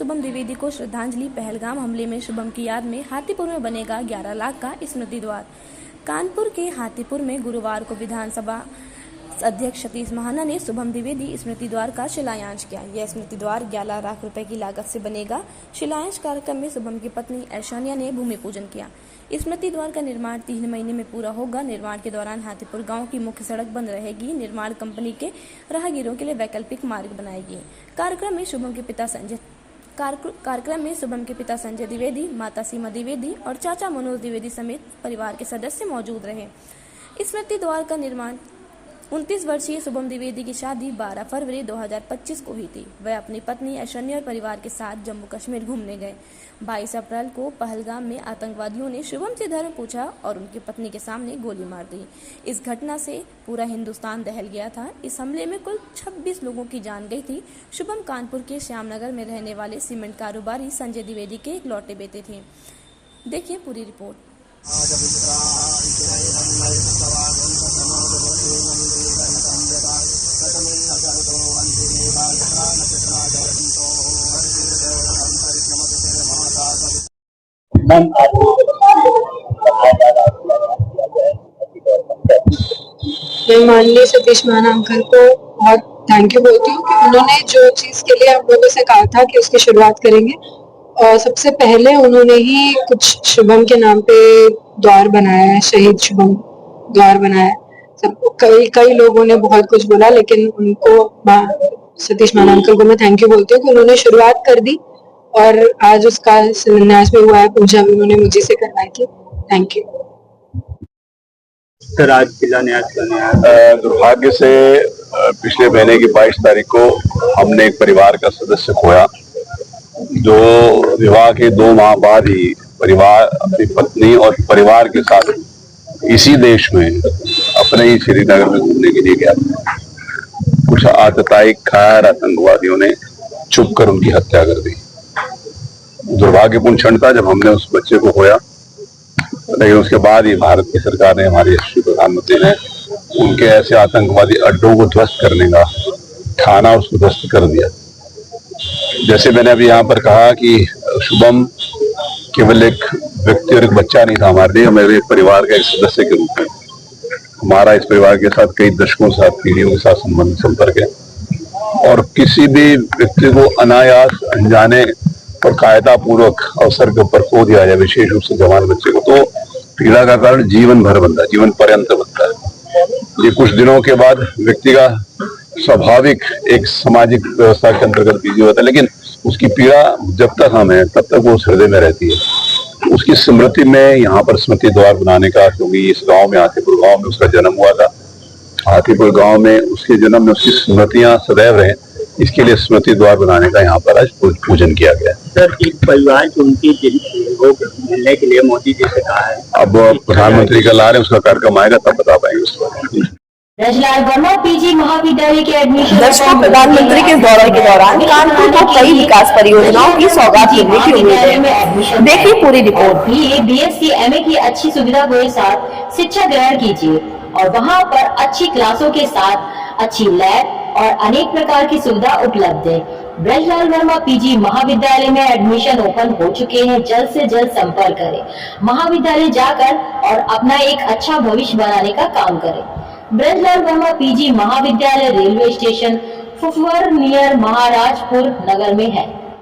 शुभम द्विवेदी को श्रद्धांजलि। पहलगाम हमले में शुभम की याद में हाथीपुर में बनेगा 11 लाख का स्मृति द्वार। कानपुर के हाथीपुर में गुरुवार को विधानसभा अध्यक्ष सतीश महाना ने शुभम द्विवेदी स्मृति द्वार का शिलान्यास किया। यह स्मृति द्वार 11 लाख रुपए की लागत से बनेगा। शिलान्यास कार्यक्रम में शुभम की पत्नी ऐशानिया ने भूमि पूजन किया। स्मृति द्वार का निर्माण 3 महीने में पूरा होगा। निर्माण के दौरान हाथीपुर गांव की मुख्य सड़क बंद रहेगी। निर्माण कंपनी के राहगीरों के लिए वैकल्पिक मार्ग बनाएगी। कार्यक्रम में शुभम के पिता संजय द्विवेदी, माता सीमा द्विवेदी और चाचा मनोज द्विवेदी समेत परिवार के सदस्य मौजूद रहे। स्मृति द्वार का निर्माण 29 वर्षीय शुभम द्विवेदी की शादी 12 फरवरी 2025 को हुई थी। वह अपनी पत्नी ऐश्वर्या और परिवार के साथ जम्मू कश्मीर घूमने गए। 22 अप्रैल को पहलगाम में आतंकवादियों ने शुभम से धर्म पूछा और उनकी पत्नी के सामने गोली मार दी। इस घटना से पूरा हिंदुस्तान दहल गया था। इस हमले में कुल 26 लोगों की जान गई थी। शुभम कानपुर के श्यामनगर में रहने वाले सीमेंट कारोबारी संजय द्विवेदी के इकलौते बेटे थे। देखिए पूरी रिपोर्ट। मैं माननीय सतीश महाना अंकल को बहुत थैंक यू बोलती हूँ कि उन्होंने जो चीज के लिए हम लोगों से कहा था कि उसकी शुरुआत करेंगे, और सबसे पहले उन्होंने ही कुछ शुभम के नाम पे द्वार बनाया है, शहीद शुभम द्वार बनाया है। सब कई लोगों ने बहुत कुछ बोला, लेकिन उनको सतीश महाना अंकल को मैं थैंक यू बोलती हूँ कि उन्होंने शुरुआत कर दी और आज उसका शिलान्यास भी हुआ है। पूजा भी उन्होंने मुझे से करवाई थी। Thank you sir. आज शिलान्यास दुर्भाग्य से पिछले महीने की 22 तारीख को हमने एक परिवार का सदस्य खोया, जो विवाह के 2 माह बाद ही परिवार अपनी पत्नी और परिवार के साथ इसी देश में अपने ही श्रीनगर में घूमने के लिए गया था। कुछ आतताई खैर आतंकवादियों ने छुप कर उनकी हत्या कर दी। दुर्भाग्यपूर्ण क्षण था जब हमने उस बच्चे को खोया, लेकिन उसके बाद ही भारत की सरकार ने, हमारे यशस्वी प्रधानमंत्री ने उनके ऐसे आतंकवादी अड्डों को ध्वस्त करने का ठाना, उसको ध्वस्त कर दिया। जैसे मैंने अभी यहाँ पर कहा कि शुभम केवल एक व्यक्ति और एक बच्चा नहीं था हमारे लिए, हमारे परिवार का एक सदस्य के रूप में हमारा इस परिवार के साथ कई दशकों से, पीढ़ियों के साथ संपर्क है। और किसी भी व्यक्ति को अनायास, अनजाने और कायदा पूर्वक अवसर के ऊपर खो दिया जाए, विशेष रूप से जवान बच्चे को, तो पीड़ा का कारण जीवन भर बनता है, जीवन पर्यंत बनता है। ये कुछ दिनों के बाद व्यक्ति का स्वाभाविक एक सामाजिक व्यवस्था के अंतर्गत बिजी होता है, लेकिन उसकी पीड़ा जब तक हम हैं तब तक वो उस हृदय में रहती है। उसकी स्मृति में यहाँ पर स्मृति द्वार बनाने का, क्योंकि इस गांव में, हाथीपुर गांव में उसका जन्म हुआ था। हाथीपुर गांव में उसके जन्म में उसकी स्मृतियां सदैव रहें, इसके लिए स्मृति द्वार बनाने का यहाँ पर आज पूजन किया गया। सर, एक परिवार की उनकी मिलने के लिए मोदी जी से कहा है, अब प्रधानमंत्री का ला रहे हैं, उसका कार्यक्रम आएगा तब बता पाएंगे उसको। ब्रजलाल वर्मा पीजी महाविद्यालय के एडमिशन। दर्शकों, प्रधानमंत्री के दौरे के दौरान कानपुर को कई विकास परियोजनाओं की सौगात मिलने की उम्मीद है। देखिए पूरी रिपोर्ट। BSc MA की अच्छी सुविधा के साथ शिक्षा ग्रहण कीजिए और वहां पर अच्छी क्लासों के साथ अच्छी लैब और अनेक प्रकार की सुविधा उपलब्ध है। ब्रजलाल वर्मा पीजी महाविद्यालय में एडमिशन ओपन हो चुके हैं। जल्द से जल्द संपर्क करें। महाविद्यालय जाकर और अपना एक अच्छा भविष्य बनाने का काम करें। ब्रजलाल वर्मा पीजी महाविद्यालय रेलवे स्टेशन फुफवर नियर महाराजपुर नगर में है।